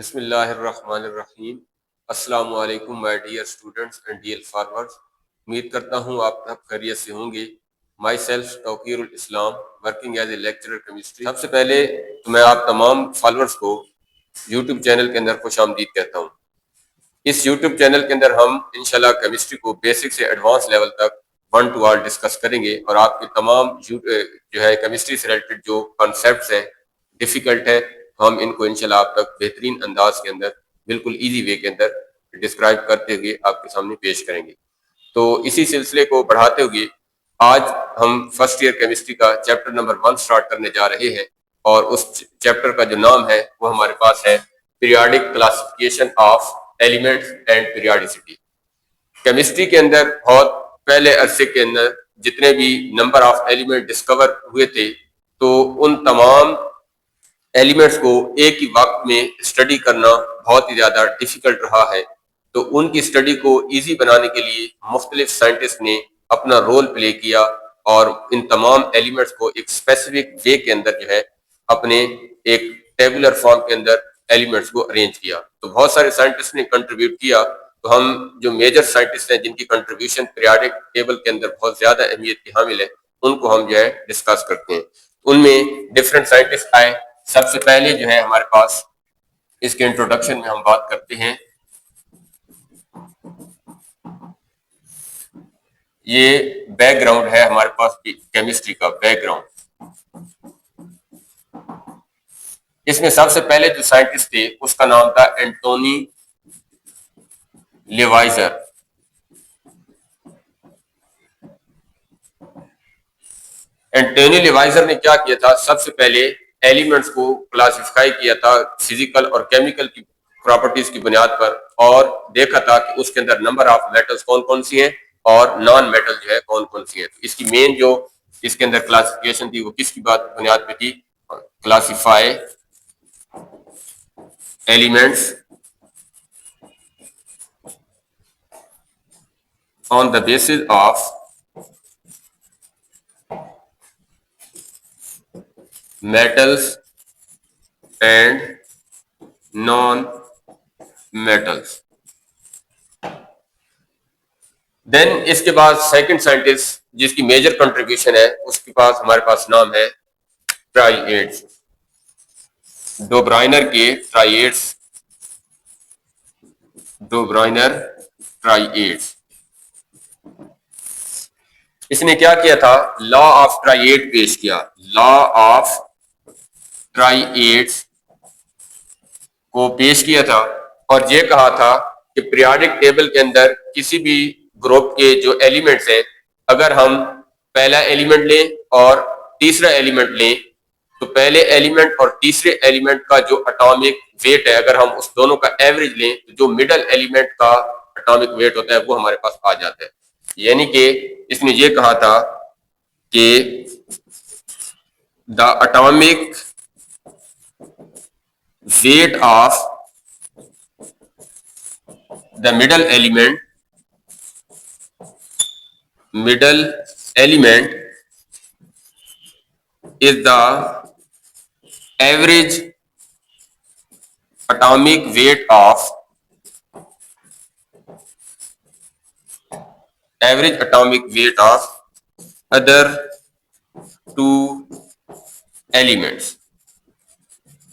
बिस्मिल्लाहिर्रहमानिर्रहीम। अस्सलामु अलैकुम my dear students and dear forwards. उम्मीद करता हूँ आप सब खैरियत से होंगे। Myself Tauqeerul Islam, working as a lecturer chemistry. सबसे पहले तो मैं आप तमाम फॉलोअर्स को यूट्यूब चैनल के अंदर खुशामदीद कहता हूँ। इस यूट्यूब चैनल के अंदर हम इंशाल्लाह केमिस्ट्री को बेसिक से एडवांस लेवल तक वन टू ऑल डिस्कस करेंगे और आपके तमाम जो है केमिस्ट्री से रिलेटेड जो कॉन्सेप्ट्स हैं, डिफिकल्ट है, हम इनको इंशाल्लाह आप तक बेहतरीन अंदाज के अंदर, बिल्कुल इजी वे के अंदर डिस्क्राइब करते हुए आपके सामने पेश करेंगे। तो इसी सिलसिले को बढ़ाते हुए आज हम फर्स्ट ईयर केमिस्ट्री का चैप्टर नंबर 1 स्टार्ट करने जा रहे हैं और उस चैप्टर का जो नाम है वो हमारे पास है periodic classification of elements and periodicity. Chemistry के अंदर बहुत पहले अरसे के अंदर जितने भी नंबर ऑफ एलिमेंट डिस्कवर हुए थे, तो उन तमाम एलिमेंट्स को एक ही वक्त में स्टडी करना बहुत ही ज्यादा डिफिकल्ट रहा है। तो उनकी स्टडी को इजी बनाने के लिए मुख्तलिफ साइंटिस्ट ने अपना रोल प्ले किया और इन तमाम एलिमेंट्स को एक स्पेसिफिक वे के अंदर जो है अपने एक टेबुलर फॉर्म के अंदर एलिमेंट्स को अरेंज किया। तो बहुत सारे साइंटिस्ट ने कंट्रीब्यूट किया। तो हम जो मेजर साइंटिस्ट हैं जिनकी कंट्रीब्यूशन पीरियोडिक टेबल के अंदर बहुत ज्यादा अहमियत की हामिल है, उनको हम जो है डिस्कस करते हैं। उनमें डिफरेंट साइंटिस्ट आए। सबसे पहले जो है हमारे पास इसके इंट्रोडक्शन में हम बात करते हैं, ये बैकग्राउंड है हमारे पास केमिस्ट्री का बैकग्राउंड। इसमें सबसे पहले जो साइंटिस्ट थे उसका नाम था एंटोनी लेवाइजर। एंटोनी लेवाइजर ने क्या किया था, सबसे पहले एलिमेंट्स को क्लासिफाई किया था फिजिकल और केमिकल की प्रॉपर्टीज की बुनियाद पर और देखा था कि उसके अंदर नंबर ऑफ मेटल्स कौन कौन सी हैं और नॉन मेटल जो है कौन कौन सी है। तो इसकी मेन जो इसके अंदर क्लासिफिकेशन थी वो किसकी बात बुनियाद पे थी, classify elements on the basis of metals and non-metals। Then इसके बाद सेकंड साइंटिस्ट जिसकी मेजर कंट्रीब्यूशन है उसके पास हमारे पास नाम है ट्राइएड्स, डोब्राइनर के ट्राइएड्स, डोब्राइनर ट्राइएड्स। इसने क्या किया था, लॉ ऑफ ट्राइएड पेश किया। लॉ ऑफ ट्राइएड्स को पेश किया था और ये कहा था कि पीरियोडिक टेबल के अंदर किसी भी ग्रुप के जो एलिमेंट्स हैं, अगर हम पहला एलिमेंट लें और तीसरा एलिमेंट लें, तो पहले एलिमेंट और तीसरे एलिमेंट का जो एटॉमिक वेट है, अगर हम उस दोनों का एवरेज लें तो जो मिडल एलिमेंट का एटॉमिक वेट होता है वो हमारे पास आ जाता है। यानी कि इसने ये कहा था कि the atomic weight of the middle element is the average atomic weight of other two elements।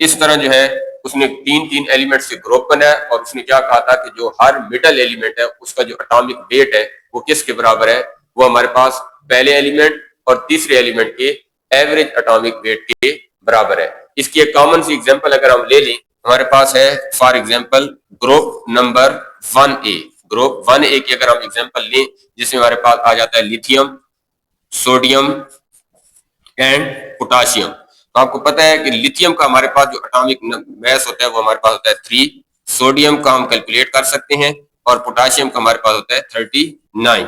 इस तरह जो है उसने तीन तीन एलिमेंट से ग्रुप बनाया और उसने क्या कहा था कि जो हर मिडल एलिमेंट है उसका जो एटॉमिक वेट है वो किसके बराबर है, वो हमारे पास पहले एलिमेंट और तीसरे एलिमेंट के एवरेज एटॉमिक वेट के बराबर है। इसकी एक कॉमन सी एग्जांपल अगर हम ले लें, हमारे पास है for example group number 1A। Group 1A की अगर हम एग्जांपल लें जिसमें हमारे पास आ जाता है लिथियम, सोडियम एंड पोटाशियम। तो आपको पता है कि लिथियम का हमारे पास जो एटॉमिक मास होता है वो हमारे पास होता है 3, सोडियम का हम कैलकुलेट कर सकते हैं और पोटाशियम का हमारे पास होता है 39।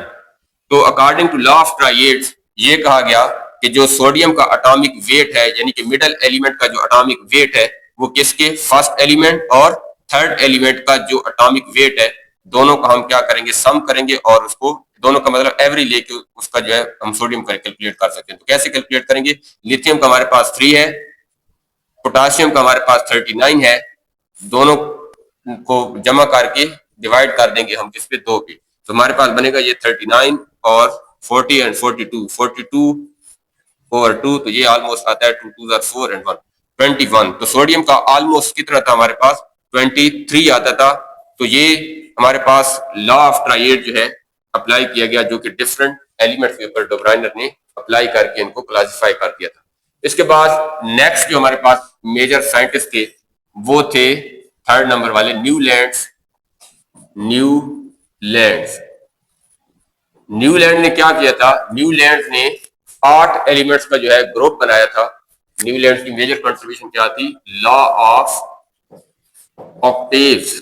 तो अकॉर्डिंग टू लॉ ऑफ ट्राइएड्स ये कहा गया कि जो सोडियम का एटॉमिक वेट है, यानी कि मिडल एलिमेंट का जो एटॉमिक वेट है वो किसके, फर्स्ट एलिमेंट और थर्ड एलिमेंट का जो एटॉमिक वेट है, दोनों का हम क्या करेंगे, सम करेंगे और उसको दोनों का मतलब एवरेज लेके उसका जो है हम सोडियम का कैलकुलेट कर सकते हैं। तो कैसे कैलकुलेट करेंगे, लिथियम का हमारे पास 3 है, पोटाशियम का हमारे पास 39 है दोनों को जमा करके डिवाइड कर देंगे हम किस पे, 2 पे, तो हमारे पास बनेगा ये 39 और 40 एंड 42 ओवर 2, तो ये ऑलमोस्ट आता है 2 2 4 एंड 1 21। तो सोडियम का ऑलमोस्ट कितना था हमारे पास, 23 आता था। तो ये हमारे पास लॉ ऑफ ट्राइएड जो है अप्लाई किया गया, जो कि डिफरेंट एलिमेंट्स के ऊपर डोब्राइनर ने अप्लाई करके इनको क्लासिफाई कर दिया था। इसके बाद नेक्स्ट जो हमारे पास मेजर साइंटिस्ट थे वो थे 3rd नंबर वाले न्यूलैंड्स। न्यूलैंड ने क्या किया था, न्यूलैंड ने 8 एलिमेंट्स का जो है ग्रुप बनाया था। न्यूलैंड की मेजर कंट्रीब्यूशन क्या थी, लॉ ऑफ ऑक्टेव्स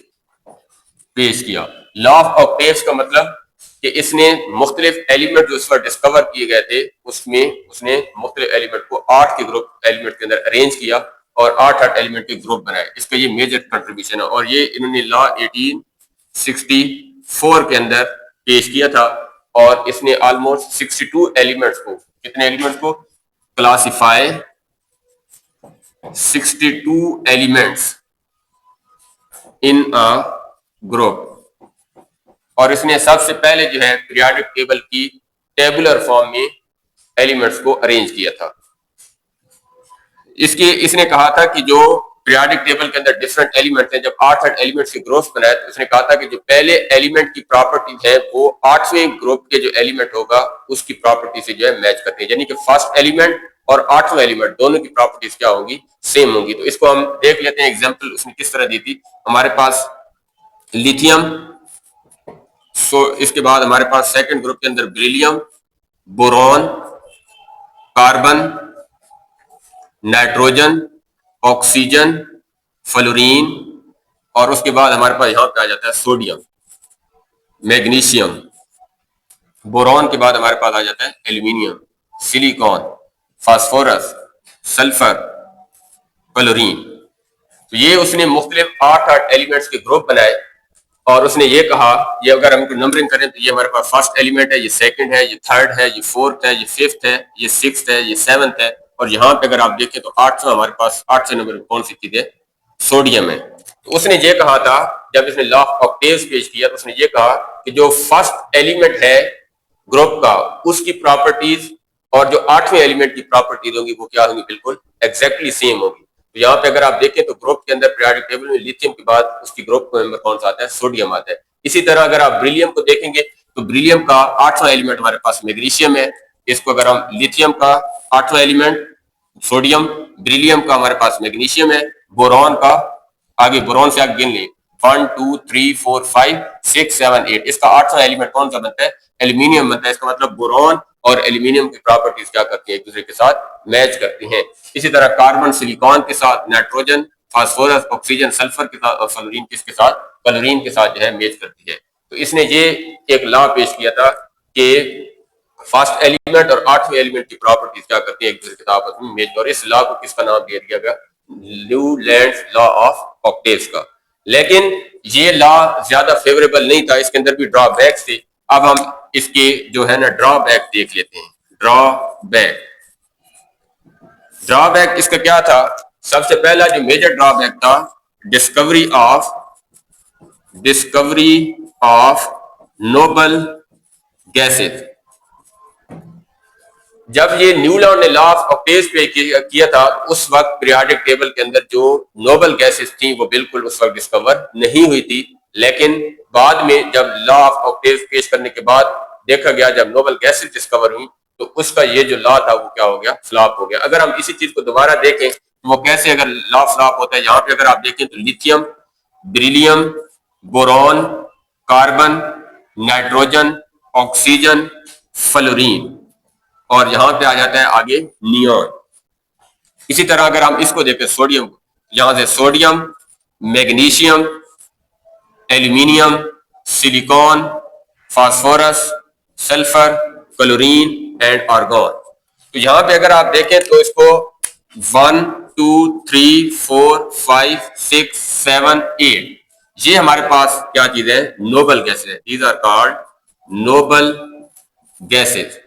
पेश किया। लॉ ऑफ ऑक्टेव्स का मतलब कि इसने मुख्तलिफ एलिमेंट जो इस पर डिस्कवर किए गए थे उसमें उसने मुख्तलिफ एलिमेंट को 8 के ग्रुप एलिमेंट के अंदर अरेंज किया और 8 एलिमेंट के ग्रुप बनाए। इसका ये मेजर कंट्रीब्यूशन है और ये इन्होंने लॉ 1864 के अंदर पेश किया था और इसने ऑलमोस्ट 62 एलिमेंट्स को, कितने एलिमेंट्स को classify, 62 elements in a group. और इसने सबसे पहले जो है पीरियोडिक टेबल की टेबुलर फॉर्म में एलिमेंट्स को अरेंज किया था। इसने कहा था कि जो पीरियोडिक टेबल के अंदर डिफरेंट एलिमेंट्स हैं, जब 8 एलिमेंट्स के ग्रुप्स बनाए तो उसने कहा था कि जो पहले एलिमेंट की प्रॉपर्टी है वो 8वें ग्रुप के जो एलिमेंट होगा उसकी प्रॉपर्टी से जो है मैच करती है, यानी कि फर्स्ट एलिमेंट और 8वां एलिमेंट दोनों की प्रॉपर्टीज क्या होंगी, सेम होंगी। तो इसको हम देख लेते हैं एग्जाम्पल उसने किस तरह दी थी। हमारे पास लिथियम, इसके बाद हमारे पास सेकंड ग्रुप के अंदर beryllium, boron, carbon, nitrogen, oxygen, fluorine, और उसके बाद हमारे पास यहां पे आ जाता है सोडियम, मैग्नीशियम। बोरॉन के बाद हमारे पास आ जाता है aluminium, silicon, phosphorus, sulphur, chlorine. तो ये उसने मुख्तलिफ 8 एलिमेंट्स के ग्रुप बनाए और उसने ये कहा, ये अगर हम नंबरिंग करें तो ये हमारे पास फर्स्ट एलिमेंट है, ये सेकंड है, ये थर्ड है, ये फोर्थ है, ये फिफ्थ है, ये सिक्स्थ है, ये सेवंथ है, और यहाँ पे अगर आप देखें तो 8वां हमारे पास 8वें नंबर पर कौन सी चीज है, सोडियम है। तो उसने ये कहा था, जब इसने लॉ ऑफ ऑक्टेव्स पेश किया तो उसने ये कहा कि जो फर्स्ट एलिमेंट है ग्रुप का उसकी प्रॉपर्टीज और जो 8वें एलिमेंट की प्रॉपर्टीज होंगी वो क्या होंगी, बिल्कुल एग्जैक्टली सेम होगी। तो यहाँ पे अगर आप देखें तो ग्रुप के अंदर पीरियोडिक टेबल में लिथियम के बाद उसकी ग्रुप मेंबर कौन सा आता है, सोडियम आता है। इसी तरह अगर आप ब्रिलियम को देखेंगे तो ब्रिलियम का 8वां एलिमेंट हमारे पास मैग्नीशियम है। इसको अगर हम लिथियम का 8वां एलिमेंट सोडियम, ब्रिलियम का हमारे पास मैग्नीशियम है, बोरॉन का आगे, बोरॉन से आगे गिन लें 1 2 3 4 5 6 7 8, इसका 8वां एलिमेंट कौन सा बनता है, एल्यूमिनियम बनता है। इसका मतलब बोरॉन और एल्यूमिनियम की प्रॉपर्टीज क्या करती है, एक दूसरे के साथ मैच करती हैं। इसी तरह कार्बन सिलिकॉन के साथ, नाइट्रोजन, फास्फोरस, ऑक्सीजन, सल्फर के साथ और फ्लोरीन किसके साथ, क्लोरीन के साथ जो है मैच करती है। तो इसने ये एक लॉ पेश किया था कि फर्स्ट एलिमेंट और 8वें एलिमेंट की प्रॉपर्टीज क्या करती है, एक दूसरे के साथ आपस में मैच। और इस लॉ को किसका नाम दे दिया गया, न्यूलैंड्स लॉ ऑफ ऑक्टेव्स का। लेकिन ये लॉ ज्यादा फेवरेबल नहीं था, इसके अंदर भी ड्रॉबैक्स थे। अब हम इसके जो है ना ड्रॉबैक देख लेते हैं। ड्रॉबैक इसका क्या था, सबसे पहला जो मेजर ड्रॉबैक था, डिस्कवरी ऑफ नोबल गैसेस। जब ये न्यूलैंड ने लॉ ऑफ ऑक्टेव्स पे किया था उस वक्त पीरियोडिक टेबल के अंदर जो नोबल गैसेस थी वो बिल्कुल उस वक्त डिस्कवर नहीं हुई थी। लेकिन बाद में जब लॉ ऑफ ऑक्टेव्स पेश करने के बाद देखा गया, जब नोबल गैसेस डिस्कवर हुई तो उसका ये जो लॉ था वो क्या हो गया, फ्लॉप हो गया। अगर हम इसी चीज को दोबारा देखें तो वो कैसे अगर लॉ फ्लॉप होता है, यहाँ पे अगर आप देखें तो lithium, beryllium, boron, carbon, nitrogen, oxygen, fluorine, और यहां पे आ जाता है आगे नियॉन। इसी तरह अगर हम इसको देखें सोडियम को, यहां से sodium, magnesium, aluminium, silicon, phosphorus, sulphur, chlorine and argon. तो यहां पे अगर आप देखें तो इसको 1 2 3 4 5 6 7 8 ये हमारे पास क्या चीज है, noble gases. These are called noble gases.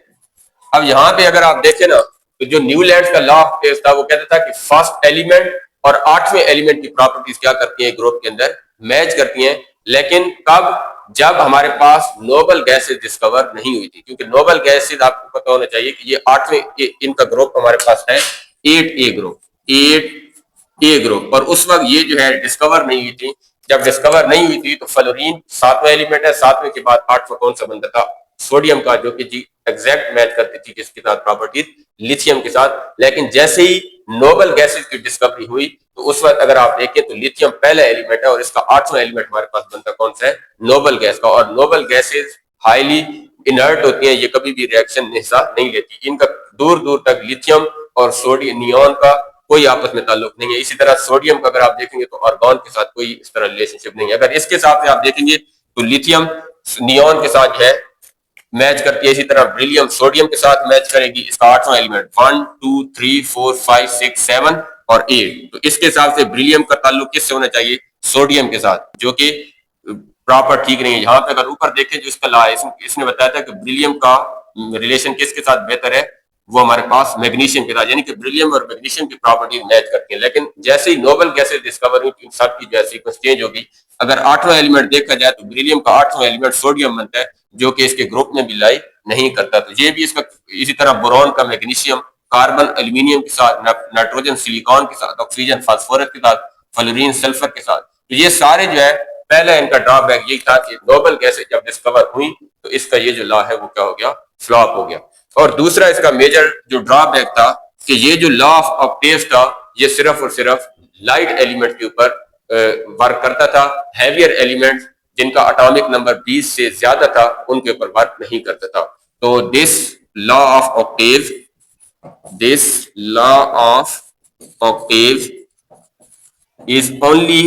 अब यहां पे अगर आप देखें ना तो जो न्यूलैंड्स का लॉ था वो कहता था कि फर्स्ट एलिमेंट और 8वें एलिमेंट की प्रॉपर्टीज क्या करती हैं ग्रुप के अंदर, मैच करती हैं। लेकिन कब? जब हमारे पास नोबल गैसेज डिस्कवर नहीं हुई थी, क्योंकि नोबल गैसेज आपको पता होना चाहिए कि ये 8वें इनका ग्रुप हमारे पास है 8A ग्रुप, 8A ग्रुप। और उस वक्त ये जो है डिस्कवर नहीं हुई थी। जब डिस्कवर नहीं हुई थी तो फ्लोरीन 7वां एलिमेंट है, 7वें के बाद 8वां कौन सा बनता था? सोडियम का, जो कि जी एग्जैक्ट मैच करती थी किसके साथ प्रॉपर्टीज? लिथियम के साथ। लेकिन जैसे ही नोबल गैसेज की डिस्कवरी हुई तो उस वक्त अगर आप देखें तो लिथियम पहला एलिमेंट है और इसका 8वां एलिमेंट हमारे पास बनता कौन सा है? नोबल गैस का। और नोबल गैसेज हाईली इनर्ट होती हैं, ये कभी भी रिएक्शन में हिस्सा नहीं लेती। इनका दूर दूर तक लिथियम और सोडियम नियॉन का कोई आपस में ताल्लुक नहीं है। इसी तरह सोडियम का अगर आप देखेंगे तो आर्गन के साथ कोई इस तरह रिलेशनशिप नहीं है। अगर इसके साथ में आप देखेंगे तो लिथियम नियॉन के साथ है मैच करती है। इसी तरह ब्रिलियम सोडियम के साथ मैच करेगी। इसका 8वां एलिमेंट 1 2 3 4 5 6 7 और 8। तो इसके हिसाब से ब्रिलियम का ताल्लुक किससे होना चाहिए? सोडियम के साथ, जो कि प्रॉपर ठीक नहीं है। यहाँ पे अगर ऊपर देखें जो इसका ला है, इसने बताया था कि ब्रिलियम का रिलेशन किसके साथ बेहतर है? वो हमारे पास मैग्नीशियम के साथ, यानी कि ब्रिलियम और मैग्नीशियम की प्रॉपर्टीज मैच करती हैं। लेकिन जैसे ही नोबल गैसेज डिस्कवर हुई इन सब की जो है सीक्वेंस चेंज होगी। अगर 8वां एलिमेंट देखा जाए तो ब्रिलियम का 8वां एलिमेंट सोडियम बनता है, जो कि इसके ग्रुप में भी लाई नहीं करता। तो ये भी इसका, इसी तरह बोरॉन का मैग्नीशियम, कार्बन एल्यूमिनियम के साथ, नाइट्रोजन सिलिकॉन के साथ, ऑक्सीजन फास्फोरस के साथ, फ्लोरीन सल्फर के साथ। तो ये सारे जो है, पहले इनका ड्रॉबैक यही था कि नोबल गैसेज जब डिस्कवर हुई तो इसका ये जो लॉ है वो क्या हो गया? फ्लॉप हो गया। और दूसरा इसका मेजर जो ड्रॉबैक था कि ये जो लॉ ऑफ ऑक्टेव था ये सिर्फ और सिर्फ लाइट एलिमेंट के ऊपर वर्क करता था। हैवियर एलिमेंट जिनका एटॉमिक नंबर 20 से ज्यादा था उनके ऊपर वर्क नहीं करता था। तो this law of Octave, this law of Octave is only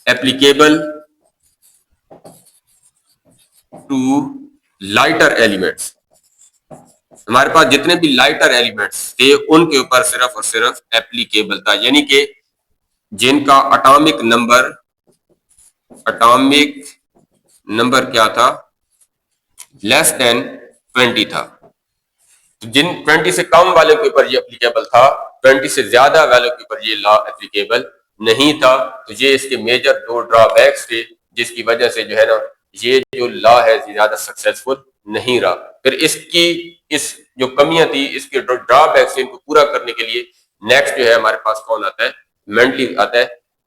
applicable to lighter elements। हमारे पास जितने भी लाइटर एलिमेंट्स थे उनके ऊपर सिर्फ और सिर्फ एप्लीकेबल था, यानी कि जिनका एटॉमिक नंबर क्या था? लेस देन 20 था। तो जिन 20 से कम वाले के ऊपर ये एप्लीकेबल था, 20 से ज्यादा वाले के ऊपर ये लॉ एप्लीकेबल नहीं था। तो ये इसके मेजर दो ड्रॉबैक्स थे, जिसकी वजह से जो है ना ये जो लॉ है ज्यादा सक्सेसफुल नहीं रहा। फिर इसकी इस जो कमियां थी, इसके ड्रॉबैक्स, इनको पूरा करने के लिए नेक्स्ट जो है हमारे पास कौन आता है? मेंटली आता है।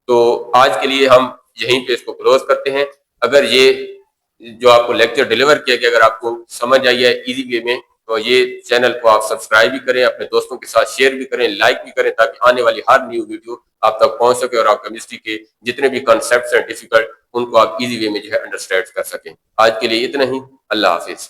तो आज के लिए हम यहीं पे इसको क्लोज करते हैं। अगर ये जो आपको लेक्चर डिलीवर किया गया अगर आपको समझ आई है इजी वे में, तो ये चैनल को आप सब्सक्राइब भी करें, अपने दोस्तों के साथ शेयर भी करें, लाइक भी करें, ताकि आने वाली हर न्यू वीडियो आप तक पहुंच सके और आप केमिस्ट्री के जितने भी कॉन्सेप्ट्स हैं डिफिकल्ट, उनको आप इजी वे में जो है अंडरस्टैंड कर सकें। आज के लिए इतना ही। अल्लाह हाफिज।